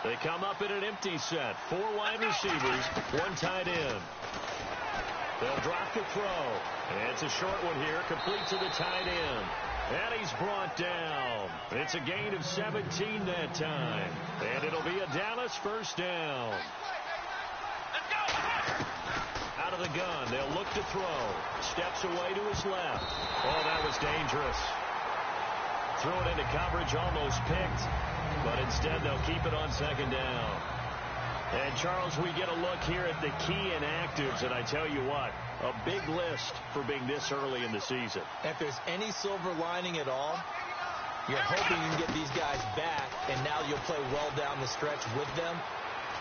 They come up in an empty set. 4 wide receivers, 1 tight end. They'll drop the throw. And it's a short one here, complete to the tight end. And he's brought down. It's a gain of 17 that time. And it'll be a Dallas first down. Out of the gun, they'll look to throw. Steps away to his left. Oh, that was dangerous. Threw it into coverage, almost picked. But instead, they'll keep it on second down. And, Charles, we get a look here at the key inactives, and I tell you what, a big list for being this early in the season. If there's any silver lining at all, you're hoping you can get these guys back, and now you'll play well down the stretch with them.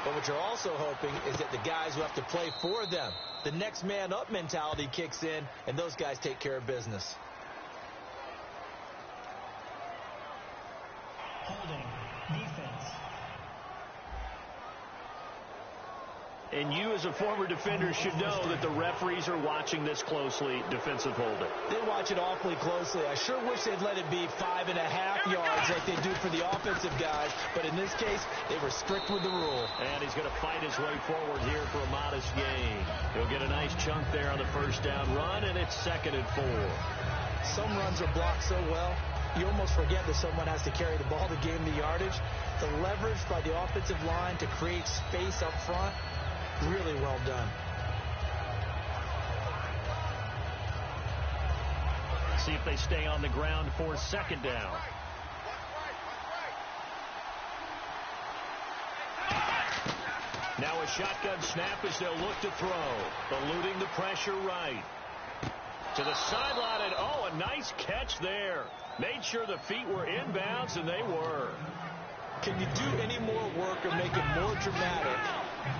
But what you're also hoping is that the guys who have to play for them, the next man up mentality kicks in, and those guys take care of business. Holding. Defense. And you, as a former defender, should know that the referees are watching this closely, defensive holding. They watch it awfully closely. I sure wish they'd let it be 5.5 yards like they do for the offensive guys. But in this case, they were strict with the rule. And he's going to fight his way forward here for a modest gain. He'll get a nice chunk there on the first down run, and it's 2nd and 4. Some runs are blocked so well, you almost forget that someone has to carry the ball to gain the yardage. The leverage by the offensive line to create space up front, really well done. See if they stay on the ground for 2nd down. Now a shotgun snap as they'll look to throw. Eluding the pressure right. To the sideline, and oh, a nice catch there. Made sure the feet were inbounds, and they were. Can you do any more work or make it more dramatic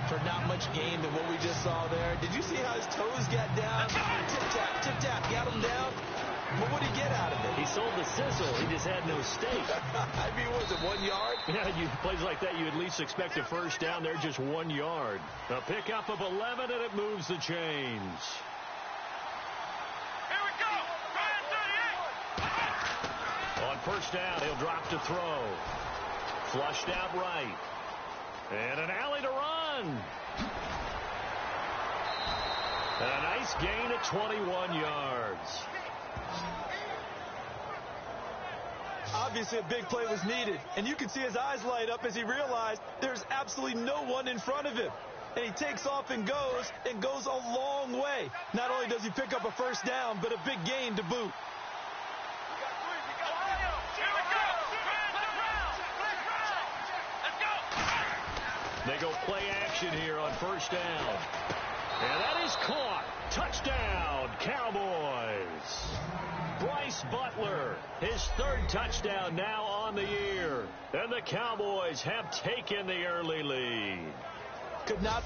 for not much gain than what we just saw there? Did you see how his toes got down? Tip-tap, tip-tap, got him down. But what did he get out of it? He sold the sizzle. He just had no steak. I mean, was it 1 yard? Yeah, plays like that, you at least expect a first down there, just 1 yard. A pickup of 11, and it moves the chains. On first down, he'll drop to throw. Flushed out right. And an alley to run. And a nice gain of 21 yards. Obviously, a big play was needed. And you can see his eyes light up as he realized there's absolutely no one in front of him. And he takes off and goes a long way. Not only does he pick up a first down, but a big gain to boot. They go play action here on first down. And that is caught. Touchdown, Cowboys. Bryce Butler, his 3rd touchdown now on the year. And the Cowboys have taken the early lead. Could not...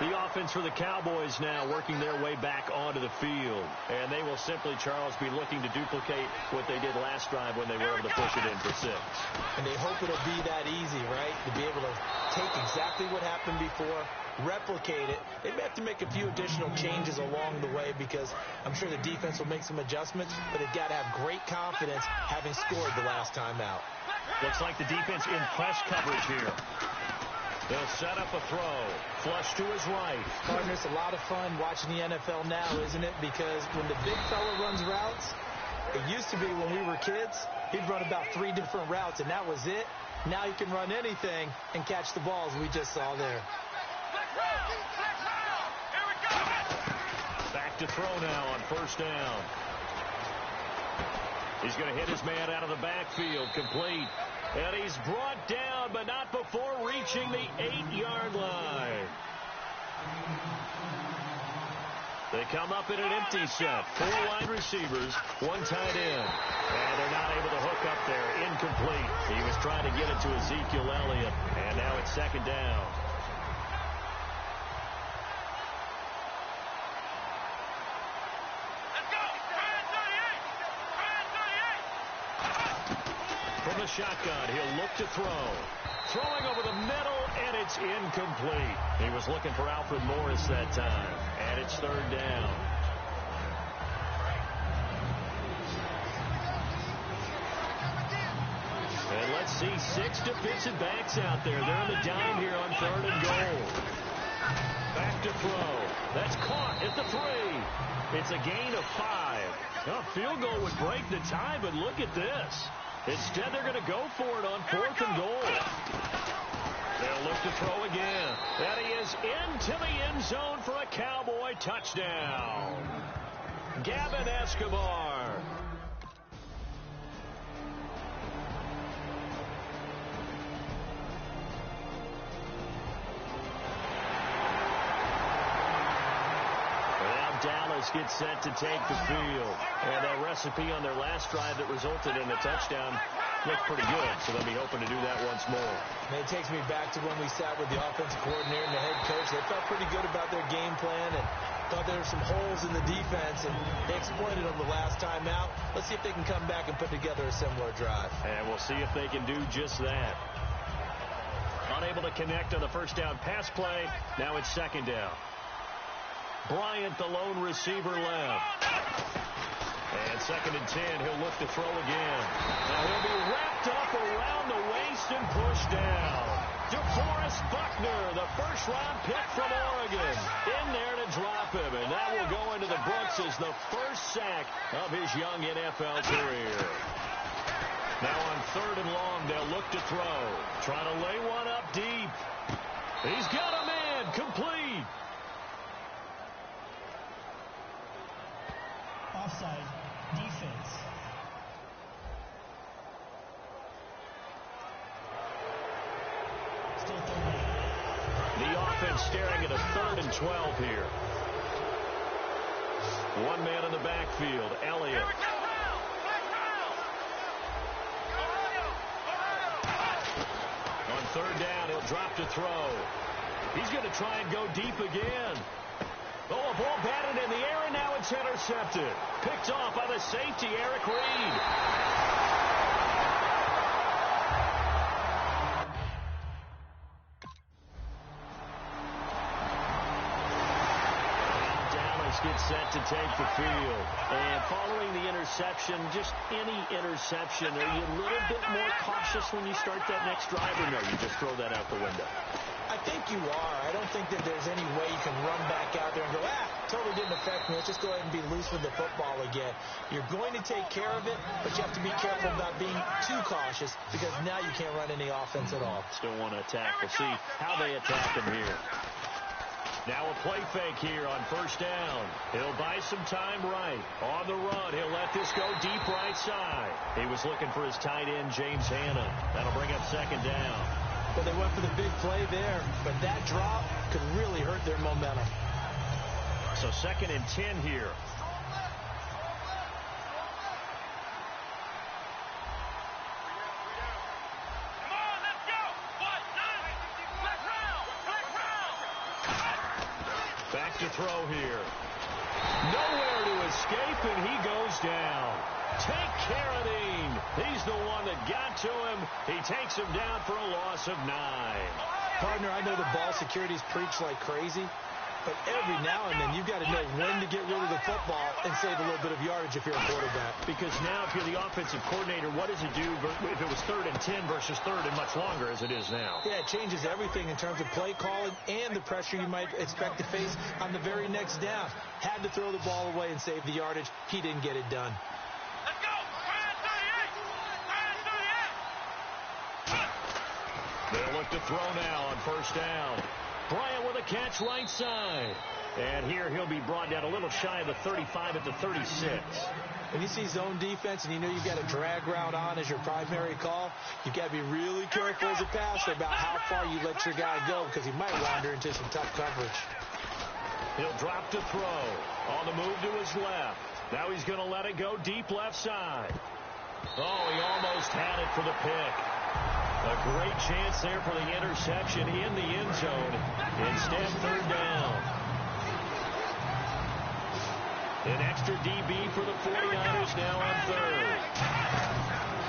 The offense for the Cowboys now working their way back onto the field. And they will simply, Charles, be looking to duplicate what they did last drive when they were able to push it in for 6. And they hope it'll be that easy, right? To be able to take exactly what happened before, replicate it. They may have to make a few additional changes along the way because I'm sure the defense will make some adjustments, but they've got to have great confidence having scored the last time out. Looks like the defense in press coverage here. They'll set up a throw. Flush to his right. Partner, it's a lot of fun watching the NFL now, isn't it? Because when the big fella runs routes, it used to be when we were kids, he'd run about 3 different routes, and that was it. Now he can run anything and catch the balls we just saw there. Back to throw now on first down. He's going to hit his man out of the backfield, complete. And he's brought down, but not before reaching the 8-yard line. They come up in an empty set. 4 wide receivers, 1 tight end. And they're not able to hook up there. Incomplete. He was trying to get it to Ezekiel Elliott. And now it's 2nd down. From the shotgun, he'll look to throw. Throwing over the middle, and it's incomplete. He was looking for Alfred Morris that time, and it's third down. And let's see 6 defensive backs out there. They're in the dime here on third and goal. Back to throw. That's caught at the 3. It's a gain of 5. A field goal would break the tie, but look at this. Instead, they're going to go for it on 4th and goal. They'll look to throw again. And he is into the end zone for a Cowboy touchdown. Gavin Escobar. Dallas gets set to take the field. And that recipe on their last drive that resulted in a touchdown looked pretty good, so they'll be hoping to do that once more. And it takes me back to when we sat with the offensive coordinator and the head coach. They felt pretty good about their game plan and thought there were some holes in the defense, and they exploited them the last time out. Let's see if they can come back and put together a similar drive. And we'll see if they can do just that. Unable to connect on the first down pass play. Now it's second down. Bryant, the lone receiver, left. And 2nd and 10, he'll look to throw again. Now he'll be wrapped up around the waist and pushed down. DeForest Buckner, the first-round pick from Oregon, in there to drop him. And that will go into the books as the first sack of his young NFL career. Now on 3rd and long, they'll look to throw. Trying to lay one up deep. He's got a man, complete. Offside. Defense. Still third down. The offense staring at a 3rd and 12 here. One man in the backfield, Elliott. On 3rd down, he'll drop to throw. He's going to try and go deep again. Oh, a ball batted in the air, and now it's intercepted. Picked off by the safety, Eric Reed. Dallas gets set to take the field. And following the interception, just any interception, are you a little bit more cautious when you start that next drive, or no, you just throw that out the window? I think you are. I don't think that there's any way you can run back out there and go, totally didn't affect me. Let's just go ahead and be loose with the football again. You're going to take care of it, but you have to be careful about being too cautious because now you can't run any offense at all. Still want to attack. We'll see how they attack him here. Now a play fake here on 1st down. He'll buy some time right. On the run, he'll let this go deep right side. He was looking for his tight end, James Hanna. That'll bring up 2nd down. But they went for the big play there, but that drop could really hurt their momentum. So 2nd and 10 here. Back to throw here. Nowhere to escape, and he goes down. Take Carradine. He's the one that got to him. He takes him down for a loss of 9. Partner, I know the ball security's preached like crazy, but every now and then you've got to know when to get rid of the football and save a little bit of yardage if you're a quarterback. Because now if you're the offensive coordinator, what does it do if it was 3rd and 10 versus 3rd and much longer as it is now? Yeah, it changes everything in terms of play calling and the pressure you might expect to face on the very next down. Had to throw the ball away and save the yardage. He didn't get it done. Let's go! They'll look to throw now on 1st down. Bryant with a catch right side. And here he'll be brought down a little shy of the 35 at the 36. When you see zone defense and you know you've got a drag route on as your primary call, you've got to be really careful as a passer about how far you let your guy go because he might wander into some tough coverage. He'll drop to throw. On the move to his left. Now he's going to let it go deep left side. Oh, he almost had it for the pick. A great chance there for the interception in the end zone. Instead, 3rd down. An extra DB for the 49ers now on 3rd.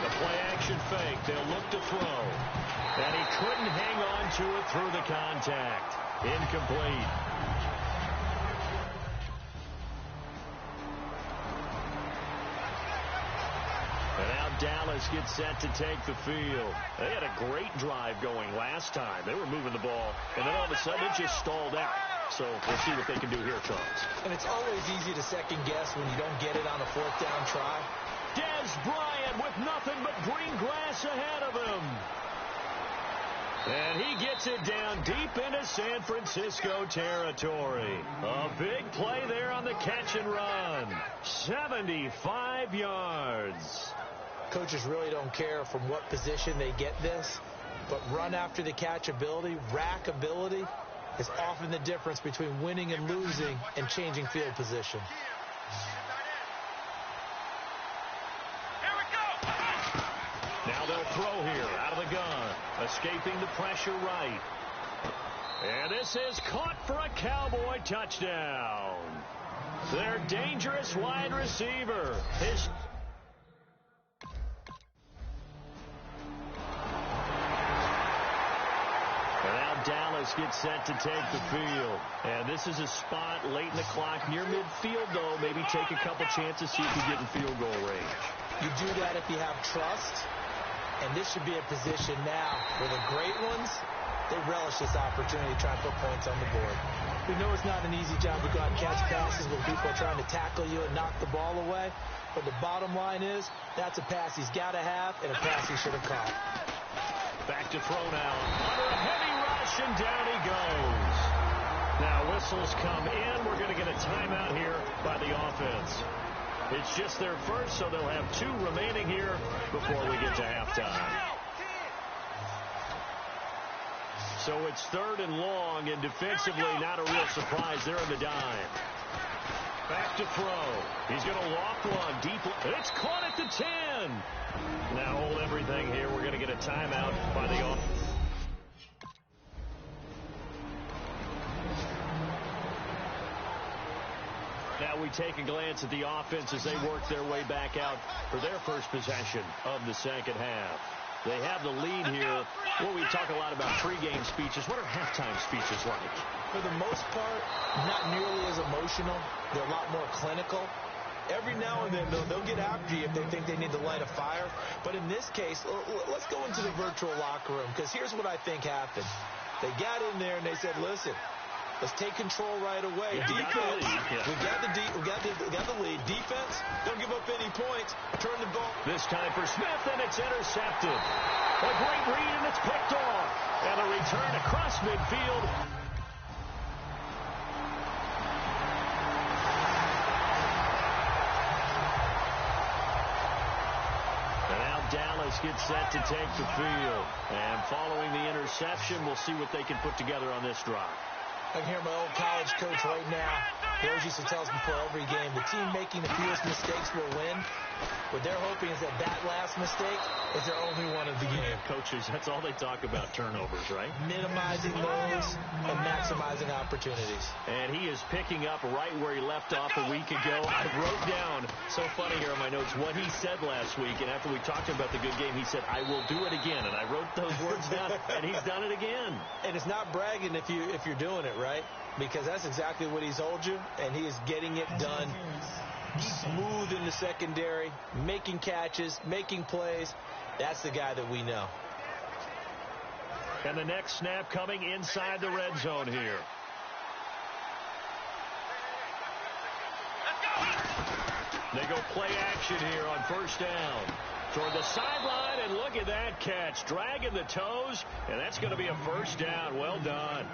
The play action Play-action fake. They'll look to throw. And he couldn't hang on to it through the contact. Incomplete. And now Dallas gets set to take the field. They had a great drive going last time. They were moving the ball, and then all of a sudden it just stalled out. So we'll see what they can do here, Charles. And it's always easy to second guess when you don't get it on a fourth down try. Des Bryant with nothing but green grass ahead of him. And he gets it down deep into San Francisco territory. A big play there on the catch and run. 75 yards. Coaches really don't care from what position they get this, but run after the catch ability, rack ability, is often the difference between winning and losing and changing field position. Now they'll throw here out of the gun. Escaping the pressure right. And this is caught for a Cowboy touchdown. Their dangerous wide receiver. Dallas gets set to take the field. And this is a spot late in the clock near midfield, though. Maybe take a couple chances, see if you get in field goal range. You do that if you have trust. And this should be a position now where the great ones, they relish this opportunity to try and put points on the board. We know it's not an easy job to go out and catch passes when people are trying to tackle you and knock the ball away. But the bottom line is, that's a pass he's got to have and a pass he should have caught. Back to throw now. Under a heavy rush, and down he goes. Now whistles come in. We're going to get a timeout here by the offense. It's just their first, so they'll have 2 remaining here before we get to halftime. So it's 3rd and long, and defensively not a real surprise. They're in the dime. Back to throw. He's going to loft one deep. It's caught at the 10. Now hold everything here. We're going to get a timeout by the offense. Now we take a glance at the offense as they work their way back out for their first possession of the second half. They have the lead here. Well, we talk a lot about pregame speeches. What are halftime speeches like? For the most part, not nearly as emotional. They're a lot more clinical. Every now and then, they'll get after you if they think they need to light a fire. But in this case, let's go into the virtual locker room, because here's what I think happened. They got in there and they said, listen, let's take control right away. Yeah, Defense, we got we got the lead. Defense, don't give up any points. Turn the ball. This time for Smith, and it's intercepted. A great read, and it's picked off. And a return across midfield. And now Dallas gets set to take the field. And following the interception, we'll see what they can put together on this drive. I can hear my old college coach right now. He always used to tell us before every game, the team making the fewest mistakes will win. What they're hoping is that last mistake is their only one of the game. Coaches, that's all they talk about, turnovers, right? Minimizing those and maximizing opportunities. And he is picking up right where he left off a week ago. I wrote down, so funny here in my notes, what he said last week. And after we talked about the good game, he said, I will do it again. And I wrote those words down, and he's done it again. And it's not bragging if you're doing it, right? Because that's exactly what he's told you, and he is getting it done. Smooth in the secondary, making catches, making plays. That's the guy that we know. And the next snap coming inside the red zone here. They go play action here on first down. Toward the sideline, and look at that catch. Dragging the toes, and that's going to be a first down. Well done.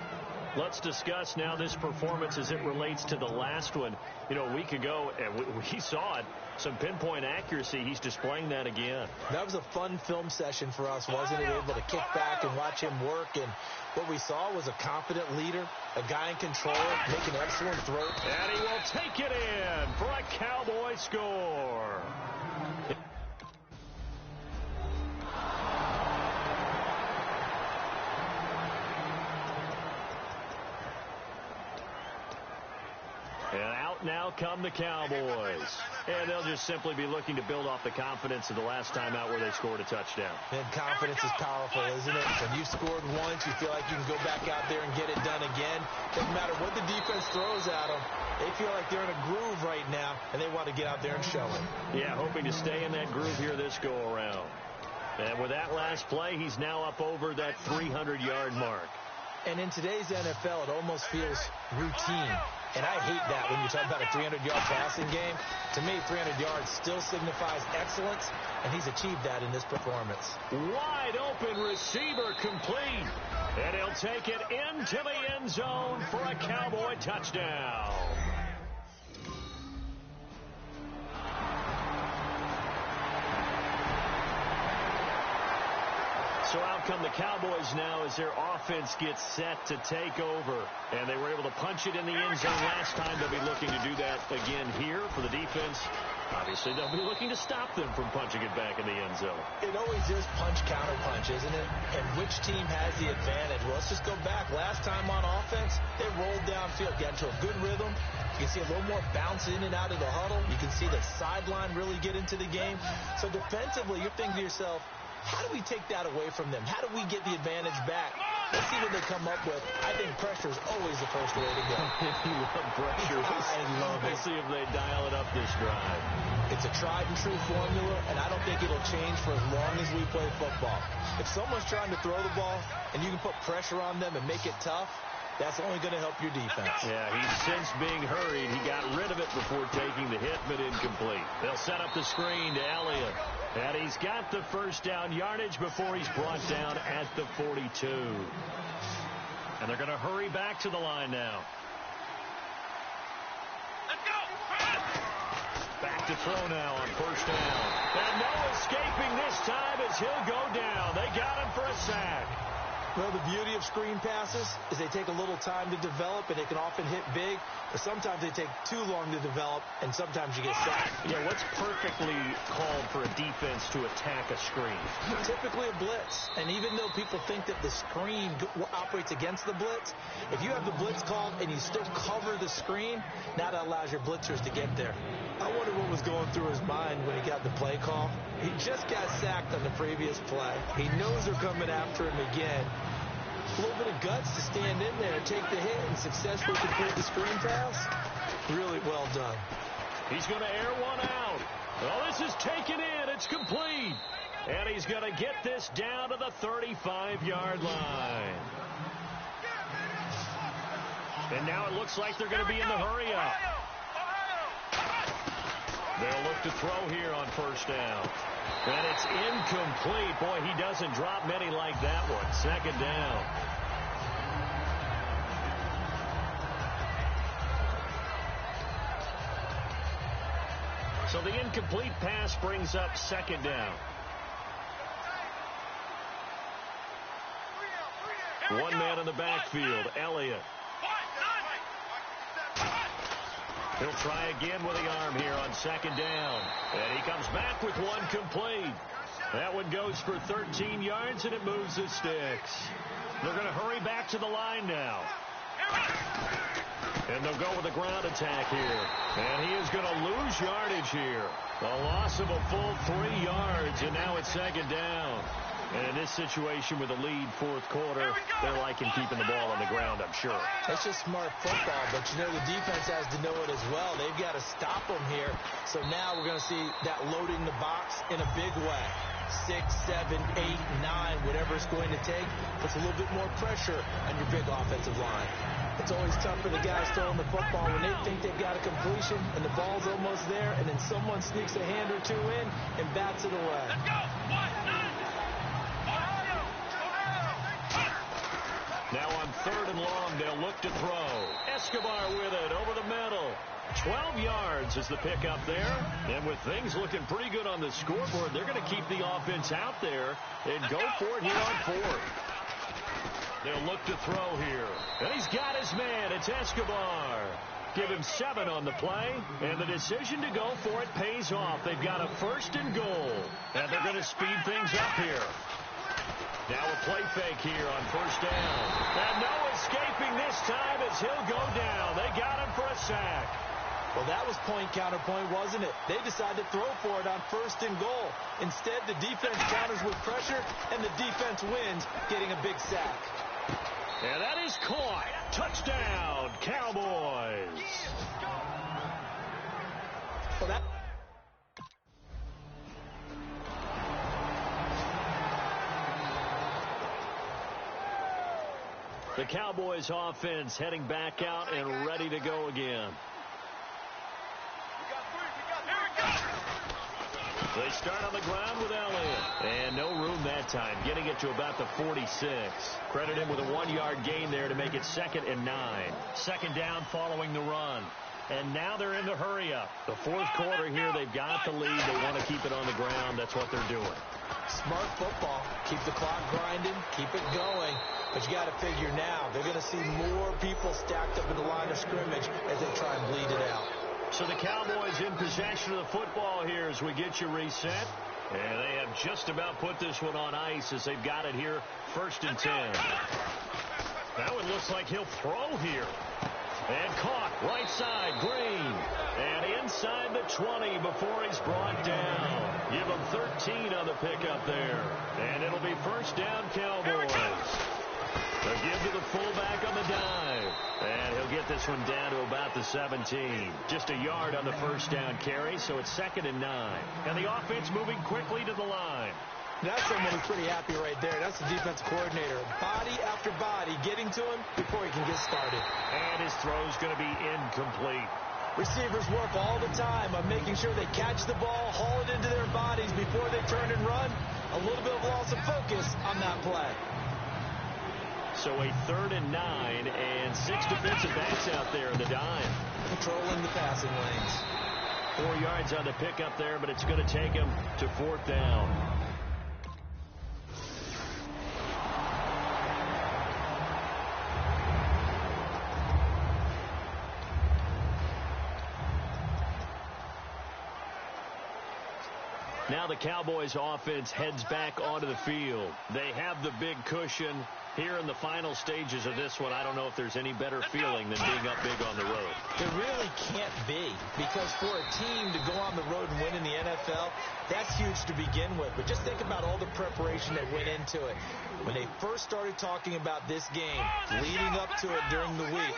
Let's discuss now this performance as it relates to the last one. You know, a week ago, and we saw it, some pinpoint accuracy. He's displaying that again. That was a fun film session for us, wasn't it? Able to kick back and watch him work. And what we saw was a confident leader, a guy in control, making excellent throws. And he will take it in for a Cowboy score. And out now come the Cowboys. And they'll just simply be looking to build off the confidence of the last time out where they scored a touchdown. And confidence is powerful, isn't it? When you've scored once, you feel like you can go back out there and get it done again. Doesn't matter what the defense throws at them. They feel like they're in a groove right now, and they want to get out there and show it. Yeah, hoping to stay in that groove here this go-around. And with that last play, he's now up over that 300-yard mark. And in today's NFL, it almost feels routine. And I hate that when you talk about a 300-yard passing game. To me, 300 yards still signifies excellence, and he's achieved that in this performance. Wide open receiver complete. And he'll take it into the end zone for a Cowboy touchdown. So out come the Cowboys now as their offense gets set to take over. And they were able to punch it in the end zone last time. They'll be looking to do that again here for the defense. Obviously, they'll be looking to stop them from punching it back in the end zone. It always is punch-counter-punch, isn't it? And which team has the advantage? Well, let's just go back. Last time on offense, they rolled downfield, got into a good rhythm. You can see a little more bounce in and out of the huddle. You can see the sideline really get into the game. So defensively, you're thinking to yourself, how do we take that away from them? How do we get the advantage back? Let's see what they come up with. I think pressure is always the first way to go. You love pressure. I love it. Let's see if they dial it up this drive. It's a tried-and-true formula, and I don't think it'll change for as long as we play football. If someone's trying to throw the ball and you can put pressure on them and make it tough, that's only going to help your defense. Yeah, he's since being hurried. He got rid of it before taking the hit, but incomplete. They'll set up the screen to Elliott. And he's got the first down yardage before he's brought down at the 42. And they're going to hurry back to the line now. Let's go! Back to throw now on first down. And no escaping this time as he'll go down. They got him for a sack. Well, the beauty of screen passes is they take a little time to develop, and they can often hit big, or sometimes they take too long to develop, and sometimes you get sacked. Yeah, what's perfectly called for a defense to attack a screen? Typically a blitz, and even though people think that the screen operates against the blitz, if you have the blitz called and you still cover the screen, now that allows your blitzers to get there. I wonder what was going through his mind when he got the play call. He just got sacked on the previous play. He knows they're coming after him again. A little bit of guts to stand in there, take the hit, and successfully complete the screen pass. Really well done. He's going to air one out. Well, this is taken in. It's complete. And he's going to get this down to the 35-yard line. And now it looks like they're going to be in the hurry-up. They'll look to throw here on first down. And it's incomplete. Boy, he doesn't drop many like that one. Second down. So the incomplete pass brings up second down. One man in the backfield, Elliott. He'll try again with the arm here on second down. And he comes back with one complete. That one goes for 13 yards, and it moves the sticks. They're going to hurry back to the line now. And they'll go with a ground attack here. And he is going to lose yardage here. A loss of a full 3 yards, and now it's second down. And in this situation with a lead fourth quarter, they're liking keeping the ball on the ground, I'm sure. That's just smart football, but you know the defense has to know it as well. They've got to stop them here. So now we're going to see that loading the box in a big way. 6, 7, 8, 9, whatever it's going to take, puts a little bit more pressure on your big offensive line. It's always tough for the guys throwing the football when they think they've got a completion and the ball's almost there, and then someone sneaks a hand or two in and bats it away. Let's go! Now on third and long, they'll look to throw. Escobar with it over the middle. 12 yards is the pickup there. And with things looking pretty good on the scoreboard, they're going to keep the offense out there and go for it here on fourth. They'll look to throw here. And he's got his man. It's Escobar. Give him 7 on the play. And the decision to go for it pays off. They've got a first and goal. And they're going to speed things up here. Now a play fake here on first down. And no escaping this time as he'll go down. They got him for a sack. Well, that was point counterpoint, wasn't it? They decided to throw for it on 1st and goal. Instead, the defense counters with pressure, and the defense wins, getting a big sack. And that is caught. Touchdown, Cowboys. Well, that... The Cowboys offense heading back out and ready to go again. They start on the ground with Elliott. And no room that time, getting it to about the 46. Credit him with a 1-yard gain there to make it 2nd and 9. 2nd down following the run. And now they're in the hurry-up. The 4th quarter here, they've got the lead. They want to keep it on the ground. That's what they're doing. Smart football. Keep the clock grinding. Keep it going. But you got to figure now, they're going to see more people stacked up in the line of scrimmage as they try and bleed it out. So the Cowboys in possession of the football here as we get you reset. And they have just about put this one on ice as they've got it here, 1st and 10. Now it looks like he'll throw here. And caught right side, Green. And inside the 20 before he's brought down. Give him 13 on the pickup there. And it'll be 1st down, Cowboys. They'll give to the fullback on the dive. And he'll get this one down to about the 17. Just a yard on the 1st down carry, so it's 2nd and 9. And the offense moving quickly to the line. That's someone who's pretty happy right there. That's the defensive coordinator. Body after body getting to him before he can get started. And his throw's going to be incomplete. Receivers work all the time on making sure they catch the ball, haul it into their bodies before they turn and run. A little bit of loss of focus on that play. So a 3rd and 9 and 6 defensive backs out there in the dime. Controlling the passing lanes. 4 yards on the pickup there, but it's going to take him to 4th down. Now the Cowboys offense heads back onto the field. They have the big cushion here in the final stages of this one. I don't know if there's any better feeling than being up big on the road. There really can't be, because for a team to go on the road and win in the NFL, that's huge to begin with. But just think about all the preparation that went into it. When they first started talking about this game, leading up to it during the week,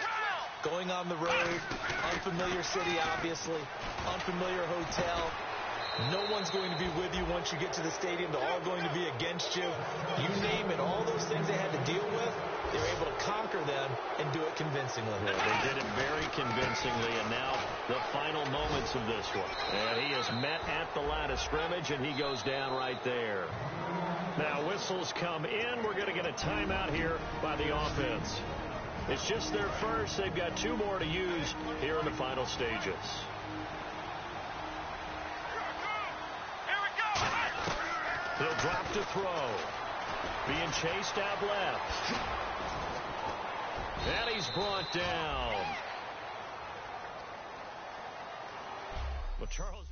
going on the road, unfamiliar city, obviously, unfamiliar hotel. No one's going to be with you once you get to the stadium. They're all going to be against you. You name it, all those things they had to deal with, they were able to conquer them and do it convincingly. Yeah, they did it very convincingly, and now the final moments of this one. And he is met at the line of scrimmage, and he goes down right there. Now whistles come in. We're going to get a timeout here by the offense. It's just their first. They've got 2 more to use here in the final stages. He'll drop to throw. Being chased out left. And he's brought down. Well, Charles...